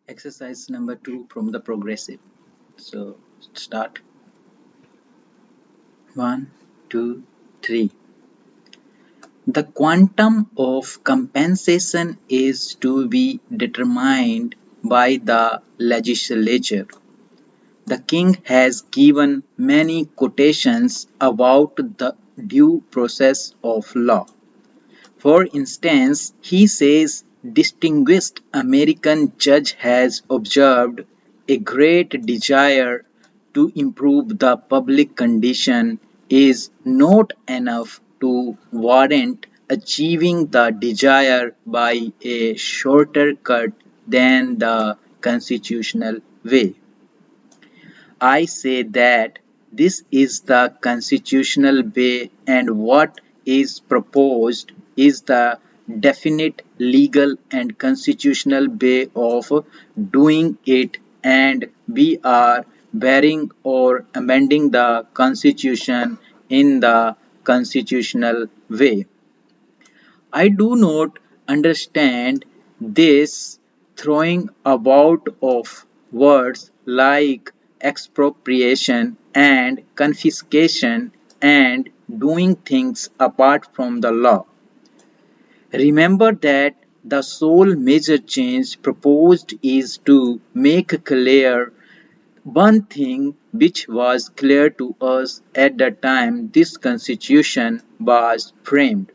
Exercise number 2 from the progressive. So start. One, two, three. The quantum of compensation is to be determined by the legislature. The king has given many quotations about the due process of law. For instance, he says distinguished American judge has observed a great desire to improve the public condition is not enough to warrant achieving the desire by a shorter cut than the constitutional way. I say that this is the constitutional way and what is proposed is the definite legal and constitutional way of doing it, and we are bearing or amending the constitution in the constitutional way. I do not understand this throwing about of words like expropriation and confiscation and doing things apart from the law. Remember that the sole major change proposed is to make clear one thing which was clear to us at the time this constitution was framed,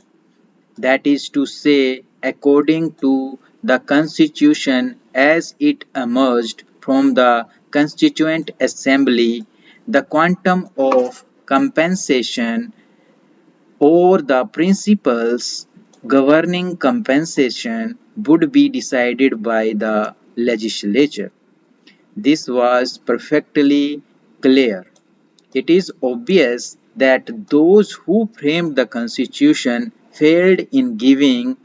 that is to say, according to the Constitution as it emerged from the Constituent Assembly, the quantum of compensation or the principles governing compensation would be decided by the legislature. This was perfectly clear. It is obvious that those who framed the Constitution failed in giving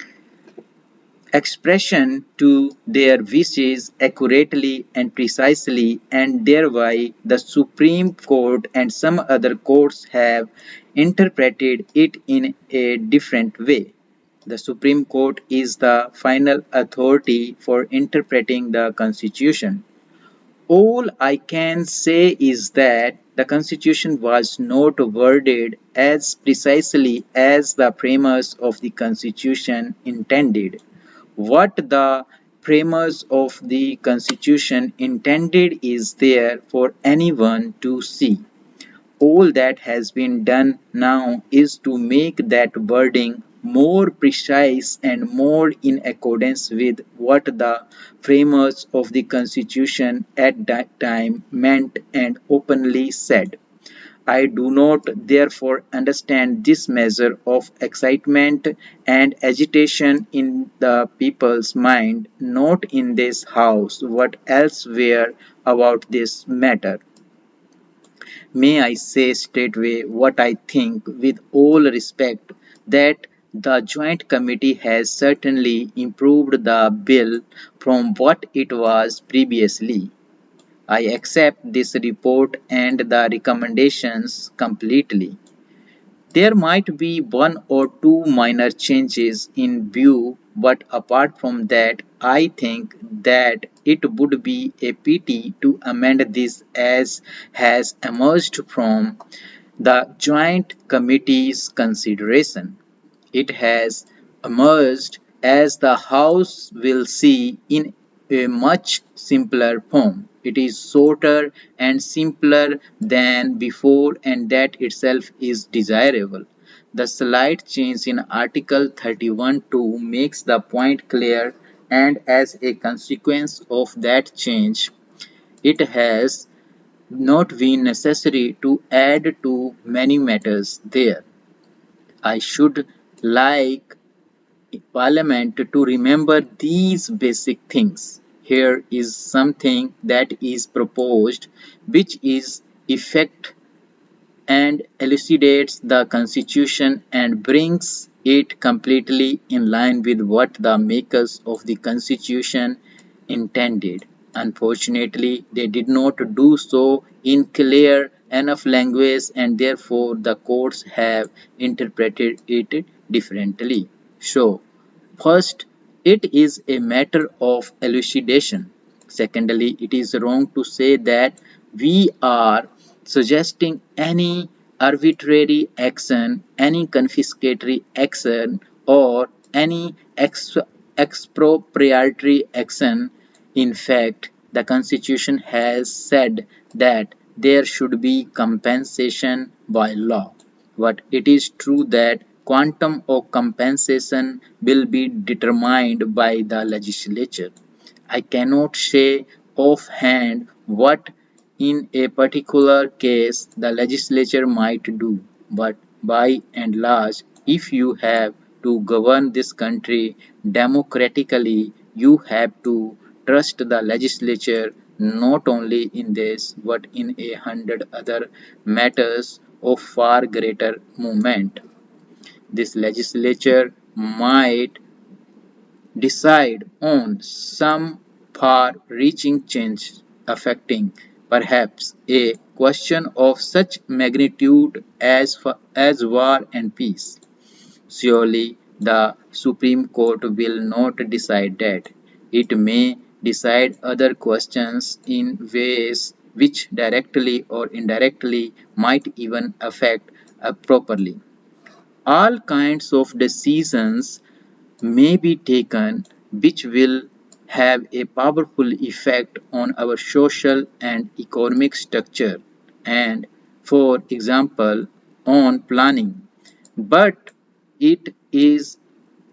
expression to their wishes accurately and precisely, and thereby the Supreme Court and some other courts have interpreted it in a different way. The Supreme Court is the final authority for interpreting the Constitution. All I can say is that the Constitution was not worded as precisely as the framers of the Constitution intended. What the framers of the Constitution intended is there for anyone to see. All that has been done now is to make that wording more precise and more in accordance with what the framers of the Constitution at that time meant and openly said. I do not therefore understand this measure of excitement and agitation in the people's mind, not in this house, but elsewhere about this matter. May I say straightway what I think, with all respect, that the Joint Committee has certainly improved the bill from what it was previously. I accept this report and the recommendations completely. There might be one or two minor changes in view, but apart from that, I think that it would be a pity to amend this as has emerged from the Joint Committee's consideration. It has emerged, as the House will see, in a much simpler form. It is shorter and simpler than before, and that itself is desirable. The slight change in Article 31(2) makes the point clear, and as a consequence of that change, it has not been necessary to add to many matters there. I should like Parliament to remember these basic things. Here is something that is proposed which is effect and elucidates the Constitution and brings it completely in line with what the makers of the Constitution intended. Unfortunately, they did not do so in clear enough language, and therefore the courts have interpreted it differently. So, first, it is a matter of elucidation. Secondly, it is wrong to say that we are suggesting any arbitrary action, any confiscatory action, or any expropriatory action. In fact, the Constitution has said that there should be compensation by law. But it is true that quantum of compensation will be determined by the legislature. I cannot say offhand what in a particular case the legislature might do, but by and large, if you have to govern this country democratically, you have to trust the legislature not only in this but in 100 other matters of far greater moment. This legislature might decide on some far-reaching change affecting perhaps a question of such magnitude as war and peace. Surely the Supreme Court will not decide that. It may decide other questions in ways which directly or indirectly might even affect properly. All kinds of decisions may be taken which will have a powerful effect on our social and economic structure and, for example, on planning. But it is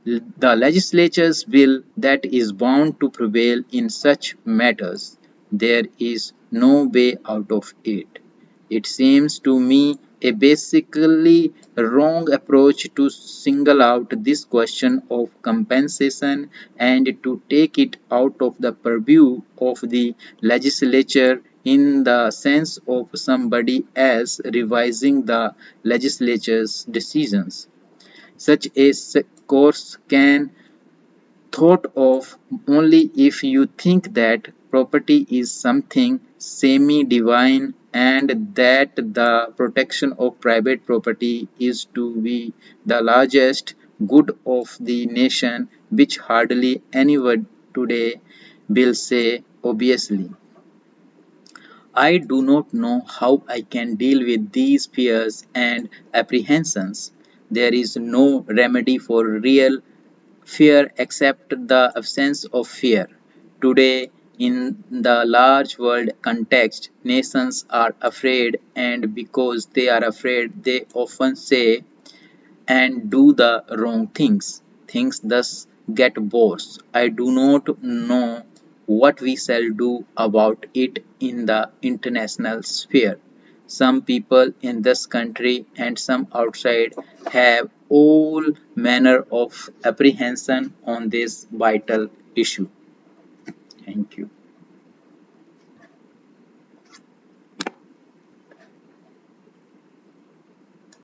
the legislature's will that is bound to prevail in such matters. There is no way out of it. It seems to me a basically wrong approach to single out this question of compensation and to take it out of the purview of the legislature in the sense of somebody else revising the legislature's decisions. Such a course can thought of only if you think that property is something semi-divine and that the protection of private property is to be the largest good of the nation, which hardly anyone today will say obviously. I do not know how I can deal with these fears and apprehensions. There is no remedy for real fear except the absence of fear. Today, in the large world context, nations are afraid, and because they are afraid, they often say and do the wrong things. Things thus get worse. I do not know what we shall do about it in the international sphere. Some people in this country and some outside have all manner of apprehension on this vital issue. Thank you.